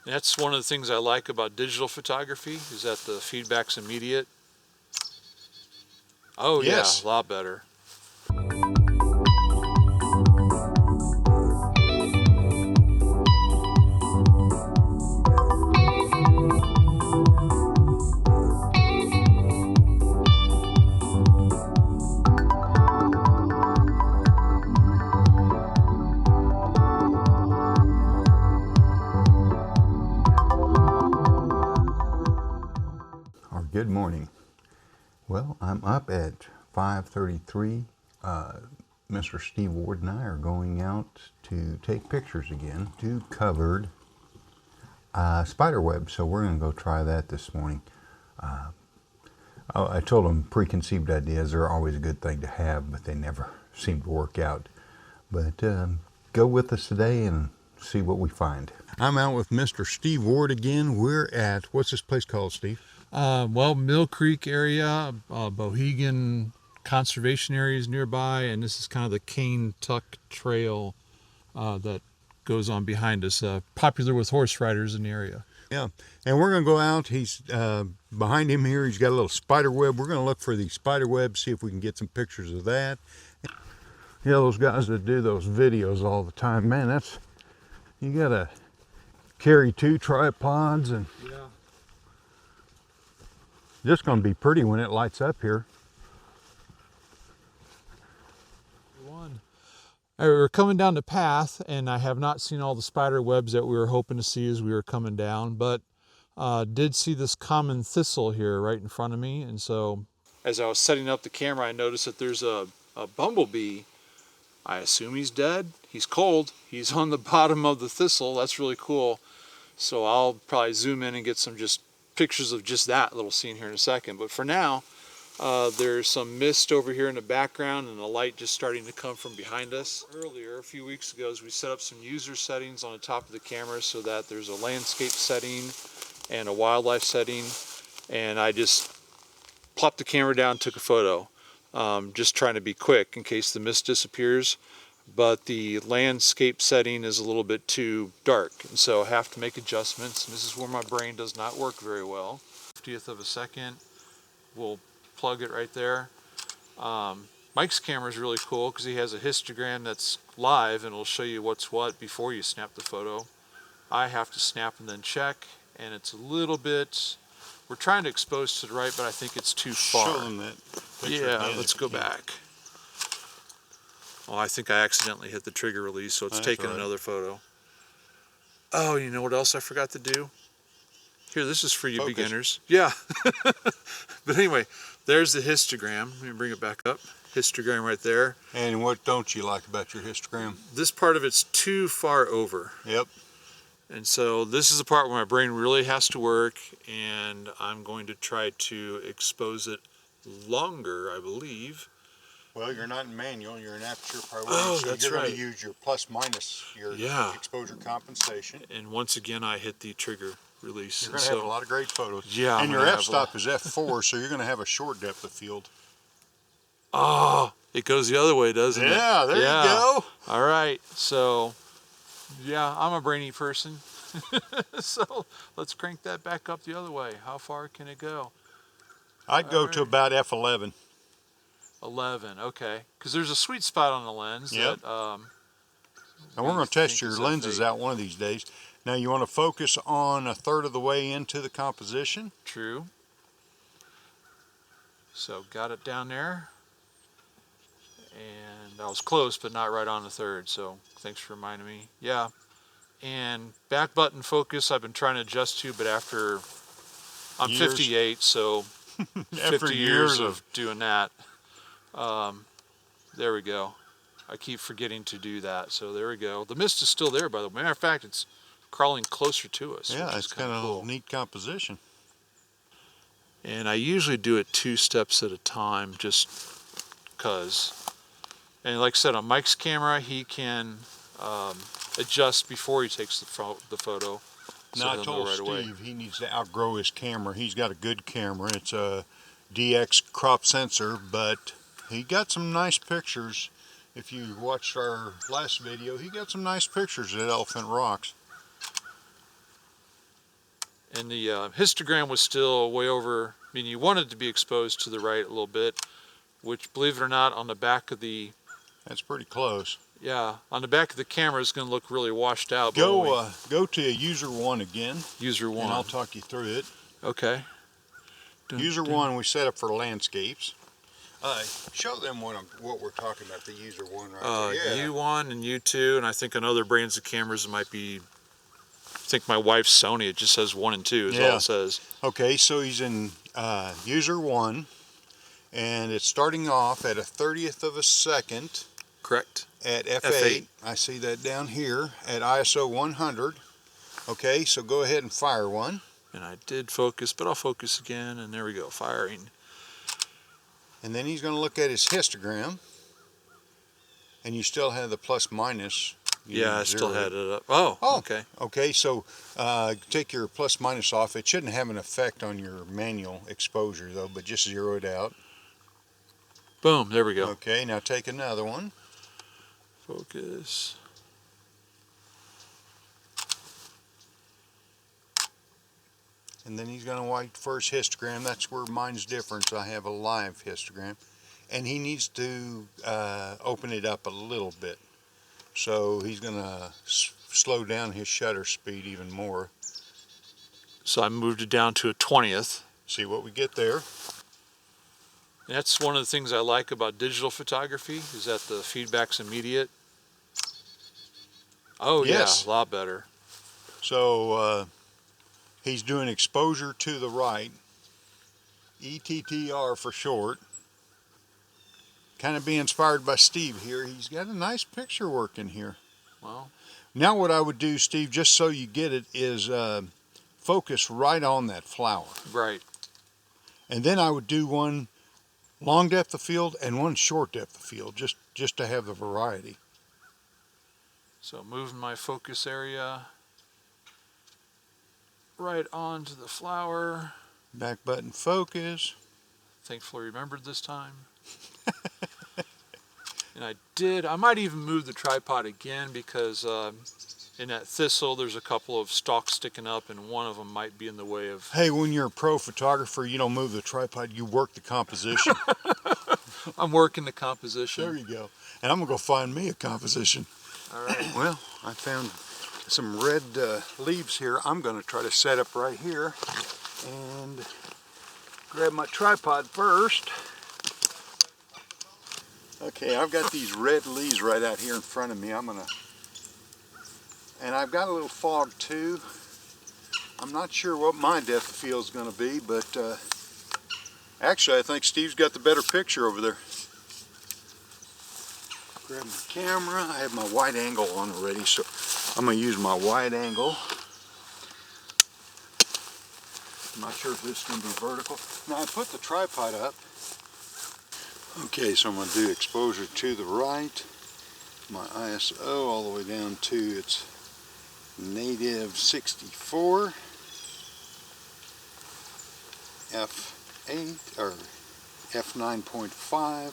And that's one of the things I like about digital photography, is that the feedback's immediate. Oh Yes. yeah, a lot better. Or good morning. Well, I'm up at 5:33. Mr. Steve Ward and I are going out to take pictures again to covered spiderweb. So we're going to go try that this morning. I told him preconceived ideas are always a good thing to have, but they never seem to work out. But go with us today and see what we find. I'm out with Mr. Steve Ward again. We're at, what's this place called, Steve? Well, Millcreek area, Bohegan conservation areas nearby, and this is kind of the Cane Tuck Trail that goes on behind us. Popular with horse riders in the area. Yeah, and we're going to go out. He's behind him here. He's got a little spider web. We're going to look for the spider web, see if we can get some pictures of that. Yeah, those guys that do those videos all the time, man, that's, you got to carry 2 tripods, and Yeah. just going to be pretty when it lights up here. We were coming down the path, and I have not seen all the spider webs that we were hoping to see as we were coming down, but did see this common thistle here right in front of me. And so as I was setting up the camera, I noticed that there's a bumblebee. I assume he's dead. He's cold. He's on the bottom of the thistle. That's really cool. So I'll probably zoom in and get some just pictures of just that little scene here in a second. But for now, there's some mist over here in the background and the light just starting to come from behind us. Earlier, a few weeks ago, as we set up some user settings on the top of the camera so that there's a landscape setting and a wildlife setting, and I just plopped the camera down, took a photo, just trying to be quick in case the mist disappears. But the landscape setting is a little bit too dark, and so I have to make adjustments. And this is where my brain does not work very well. 50th of a second, we'll plug it right there. Mike's camera is really cool because he has a histogram that's live and it'll show you what's what before you snap the photo. I have to snap and then check, and it's a little bit, we're trying to expose to the right, but I think it's too far. Show them that picture. Yeah, let's go back. Oh, I think I accidentally hit the trigger release, so it's taking another photo. Oh, you know what else I forgot to do? Here, this is for you beginners. Yeah. But anyway, there's the histogram. Let me bring it back up. Histogram right there. And what don't you like about your histogram? This part of it's too far over. Yep. And so this is the part where my brain really has to work, and I'm going to try to expose it longer, I believe. Well, you're not in manual, you're in aperture priority, Oh, so that's you're going right. to use your plus minus, your exposure compensation. And once again, I hit the trigger release. You're going to have a lot of great photos. Yeah. And your f-stop is f4, so you're going to have a short depth of field. Oh, it goes the other way, doesn't it? Yeah, there you go. All right, so yeah, I'm a brainy person. So let's crank that back up the other way. How far can it go? I'd go to about f11. 11, okay. Because there's a sweet spot on the lens. Yep. That, and we're going to test your lenses out one of these days. Now you want to focus on a third of the way into the composition. True. So got it down there. And I was close, but not right on the third. So thanks for reminding me. Yeah. And back button focus I've been trying to adjust to, but after, I'm 58, so after 50 years of doing that. There we go. I keep forgetting to do that. So there we go. The mist is still there, by the way. Matter of fact, it's crawling closer to us. Yeah, it's kind of cool. A neat composition. And I usually do it 2 steps at a time, just because. And like I said, on Mike's camera, he can adjust before he takes the photo. So now I told Steve he needs to outgrow his camera. He's got a good camera. It's a DX crop sensor, but he got some nice pictures. If you watched our last video, he got some nice pictures at Elephant Rocks. And the histogram was still way over. I mean, you wanted to be exposed to the right a little bit, which, believe it or not, on the back of the That's pretty close. yeah, on the back of the camera is going to look really washed out. Go to user 1 again. User 1. And I'll talk you through it. Okay. User 1 we set up for landscapes. Show them what we're talking about, the user 1 right there. Yeah. U1 and U2, and I think on other brands of cameras it might be, I think my wife's Sony, it just says 1 and 2 is all it says. Okay, so he's in user 1, and it's starting off at a 30th of a second. Correct. At f8. I see that down here at ISO 100. Okay, so go ahead and fire one. And I did focus, but I'll focus again, and there we go, firing. And then he's going to look at his histogram, and you still have the plus minus. Yeah, I still had it up. Oh, okay. Okay, so take your plus minus off. It shouldn't have an effect on your manual exposure, though, but just zero it out. Boom, there we go. Okay, now take another one. Focus. And then he's going to wait for his histogram. That's where mine's different. I have a live histogram. And he needs to open it up a little bit. So he's going to slow down his shutter speed even more. So I moved it down to a 20th. See what we get there. That's one of the things I like about digital photography, is that the feedback's immediate. Oh yes. Yeah, a lot better. So he's doing exposure to the right, ETTR for short. Kind of be inspired by Steve here. He's got a nice picture working here. Well, now what I would do, Steve, just so you get it, is focus right on that flower. Right. And then I would do one long depth of field and one short depth of field, just to have the variety. So moving my focus area right onto the flower. Back button focus. Thankfully remembered this time. And I might even move the tripod again, because in that thistle there's a couple of stalks sticking up, and one of them might be in the way of... Hey, when you're a pro photographer, you don't move the tripod, you work the composition. I'm working the composition. There you go. And I'm going to go find me a composition. All right. Well, I found some red leaves here. I'm going to try to set up right here and grab my tripod first. Okay, I've got these red leaves right out here in front of me. And I've got a little fog too. I'm not sure what my depth of field is going to be, but actually I think Steve's got the better picture over there. Grab my camera. I have my wide angle on already, so I'm going to use my wide angle. I'm not sure if this is going to be vertical. Now I put the tripod up. Okay, so I'm going to do exposure to the right. My ISO all the way down to its native 64. F8 or F9.5.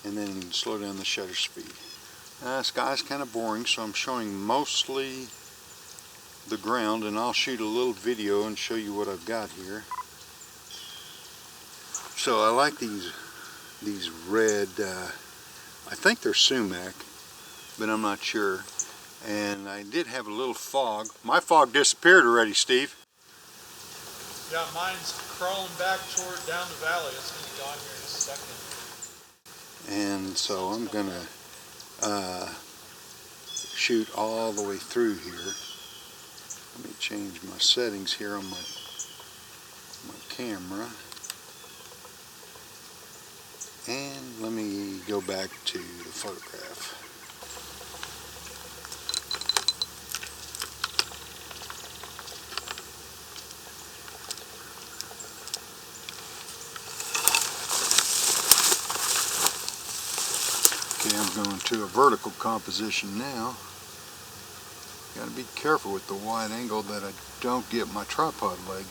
And then slow down the shutter speed. Sky's kind of boring, so I'm showing mostly the ground, and I'll shoot a little video and show you what I've got here. So I like these red, I think they're sumac, but I'm not sure. And I did have a little fog. My fog disappeared already, Steve. Yeah, mine's crawling back down the valley. It's going to be gone here in a second. And so I'm going to shoot all the way through here. Let me change my settings here on my camera. And let me go back to the photograph. Okay, I'm going to a vertical composition now. Got to be careful with the wide angle that I don't get my tripod leg.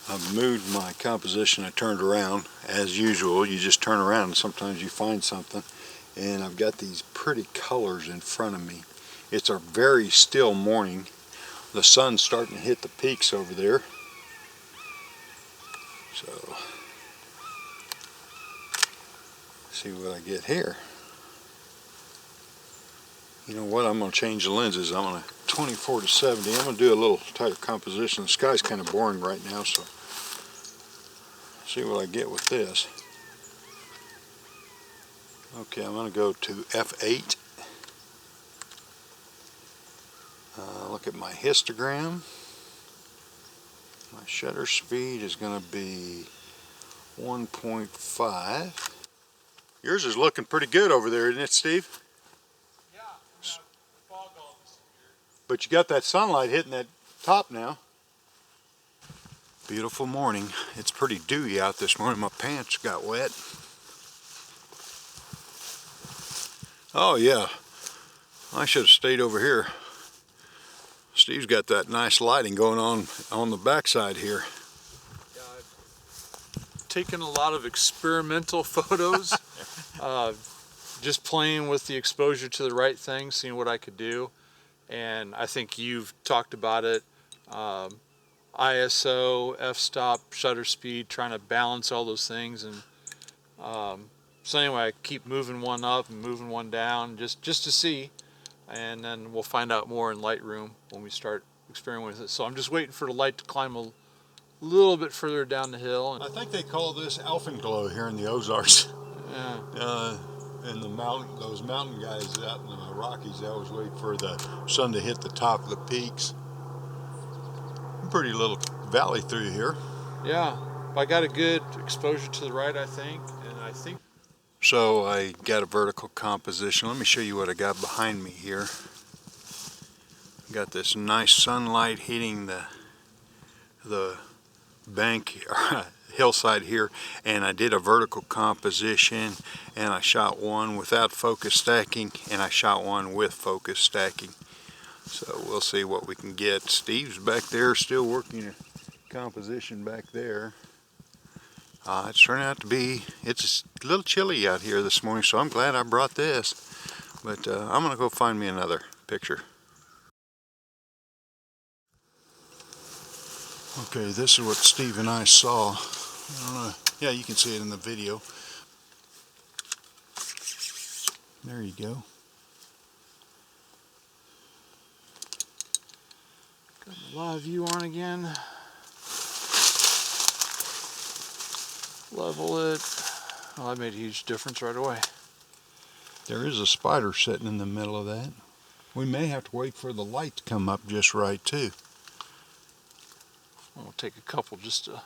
I've moved my composition. I turned around. As usual, you just turn around and sometimes you find something. And I've got these pretty colors in front of me. It's a very still morning. the sun's starting to hit the peaks over there. So, see what I get here. You know what, I'm going to change the lenses. I'm going to 24 to 70. I'm going to do a little tighter composition. The sky's kind of boring right now, so see what I get with this. Okay, I'm going to go to f8. Look at my histogram. My shutter speed is going to be 1.5. Yours is looking pretty good over there, isn't it, Steve? Yeah, fog all this here. But you got that sunlight hitting that top now. Beautiful morning. It's pretty dewy out this morning. My pants got wet. Oh yeah, I should have stayed over here. Steve's got that nice lighting going on the backside here. Yeah, I've taken a lot of experimental photos, just playing with the exposure to the right thing, seeing what I could do. And I think you've talked about it. ISO, f-stop, shutter speed, trying to balance all those things. And so anyway, I keep moving one up and moving one down just to see. And then we'll find out more in Lightroom when we start experimenting with it. So I'm just waiting for the light to climb a little bit further down the hill. I think they call this alpenglow here in the Ozarks. Yeah. And those mountain guys out in the Rockies, they always wait for the sun to hit the top of the peaks. Pretty little valley through here. Yeah, I got a good exposure to the right, I think, and I think. So I got a vertical composition. Let me show you what I got behind me here. Got this nice sunlight hitting the bank hillside here, and I did a vertical composition, and I shot one without focus stacking, and I shot one with focus stacking. So we'll see what we can get. Steve's back there still working a composition back there. It's turning out to be, it's a little chilly out here this morning, so I'm glad I brought this. But I'm going to go find me another picture. Okay, this is what Steve and I saw. I don't know. Yeah, you can see it in the video. There you go. Got the live view on again. Level it. Well, that made a huge difference right away. There is a spider sitting in the middle of that. We may have to wait for the light to come up just right too. We'll take a couple just to,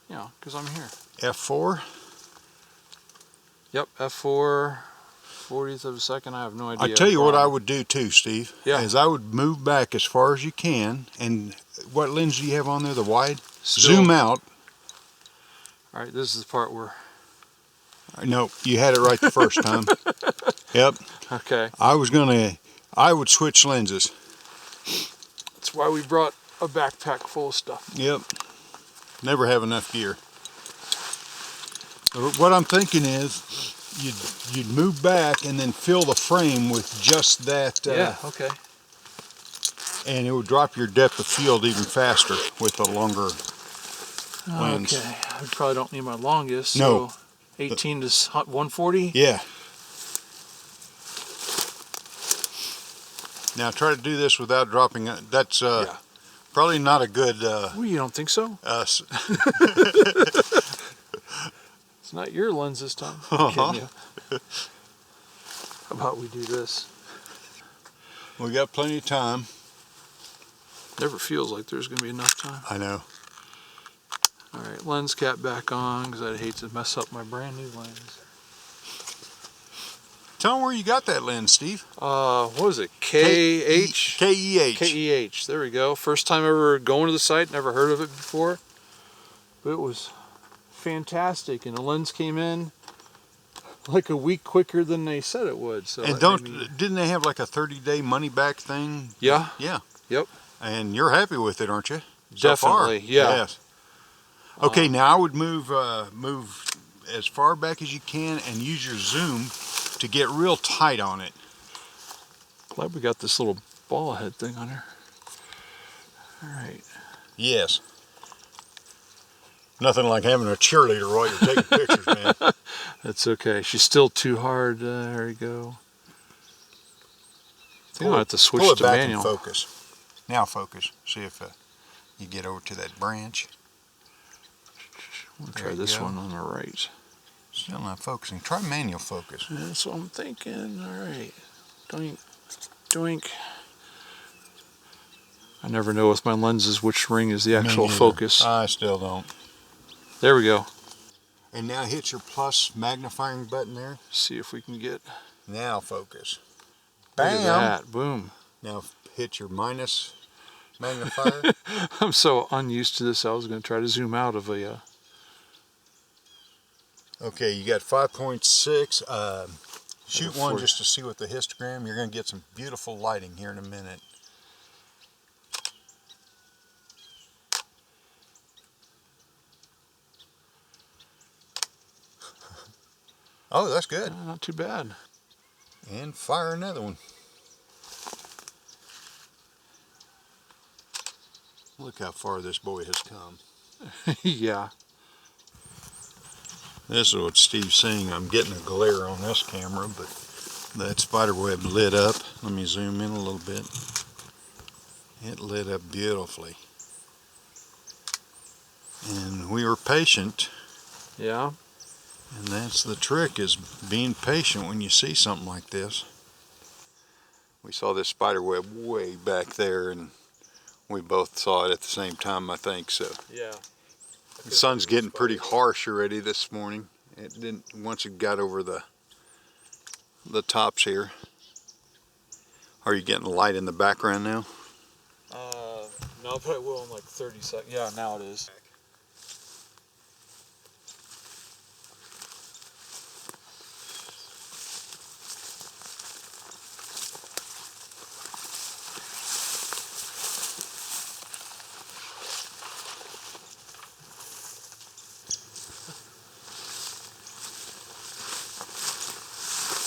you know, because I'm here. F4? Yep, F4, 40th of a second. I have no idea. I tell you what I would do too, Steve. Yeah. Is I would move back as far as you can. And what lens do you have on there? The wide? Still. Zoom out. All right, this is the part where. No, you had it right the first time. Yep. Okay. I would switch lenses. That's why we brought a backpack full of stuff. Yep. Never have enough gear. What I'm thinking is you'd move back and then fill the frame with just that. Yeah, okay. And it would drop your depth of field even faster with a longer lens. Okay, I probably don't need my longest. No. So 18 to 140? Yeah. Now try to do this without dropping it. That's Yeah. probably not a good... Well, you don't think so? It's not your lens this time. I'm kidding you. How about we do this? We got plenty of time. Never feels like there's going to be enough time. I know. All right, lens cap back on because I'd hate to mess up my brand new lens. Tell them where you got that lens, Steve. What was it? KH? KEH. KEH. There we go. First time ever going to the site. Never heard of it before. But it was fantastic, and the lens came in like a week quicker than they said it would. So And didn't they have like a 30-day money-back thing? Yeah. Yeah. Yep. And you're happy with it, aren't you? So Definitely. far? Yeah. Yes. Okay, now I would move as far back as you can and use your zoom to get real tight on it. Glad we got this little ball head thing on here. All right. Yes. Nothing like having a cheerleader while you're taking pictures, man. That's okay. She's still too hard. There you go. I think I'll have to switch pull it to back manual. and focus. Now focus. See if you get over to that branch. We'll try this one on the right. Still not focusing. Try manual focus. That's what I'm thinking. All right. Doink. Doink. I never know with my lenses which ring is the actual focus. I still don't. There we go. And now hit your plus magnifying button there. See if we can get. Now focus. Look Bam! at that. Boom. Now hit your minus magnifier. I'm so unused to this. I was going to try to zoom out of a. Okay, you got 5.6. Shoot one just to see what the histogram. You're going to get some beautiful lighting here in a minute. Oh, that's good. Not too bad. And fire another one. Look how far this boy has come. Yeah. This is what Steve's saying. I'm getting a glare on this camera, but that spiderweb lit up. Let me zoom in a little bit. It lit up beautifully. And we were patient. Yeah. And that's the trick, is being patient when you see something like this. We saw this spiderweb way back there, and we both saw it at the same time, I think. So Yeah. the sun's getting pretty harsh already this morning. It didn't once it got over the tops here. Are you getting light in the background now? No, but I will in like 30 seconds. Yeah, now it is.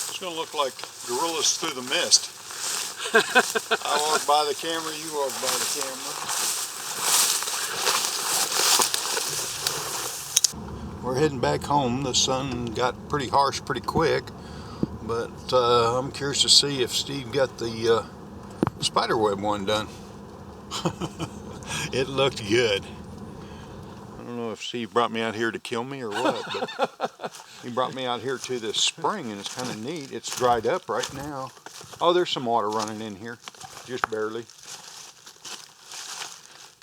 It's going to look like gorillas through the mist. I walk by the camera, you walk by the camera. We're heading back home. The sun got pretty harsh pretty quick, but I'm curious to see if Steve got the spiderweb one done. It looked good. I don't know if Steve brought me out here to kill me or what, but he brought me out here to this spring, and it's kind of neat. It's dried up right now. Oh, there's some water running in here, just barely.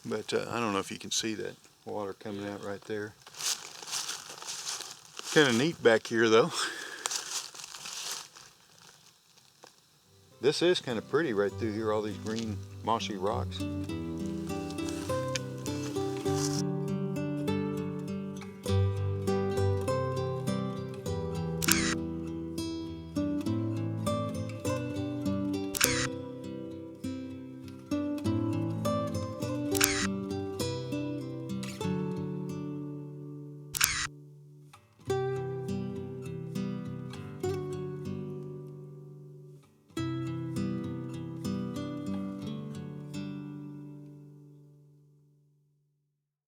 But I don't know if you can see that water coming out right there. Kind of neat back here, though. This is kind of pretty right through here, all these green mossy rocks.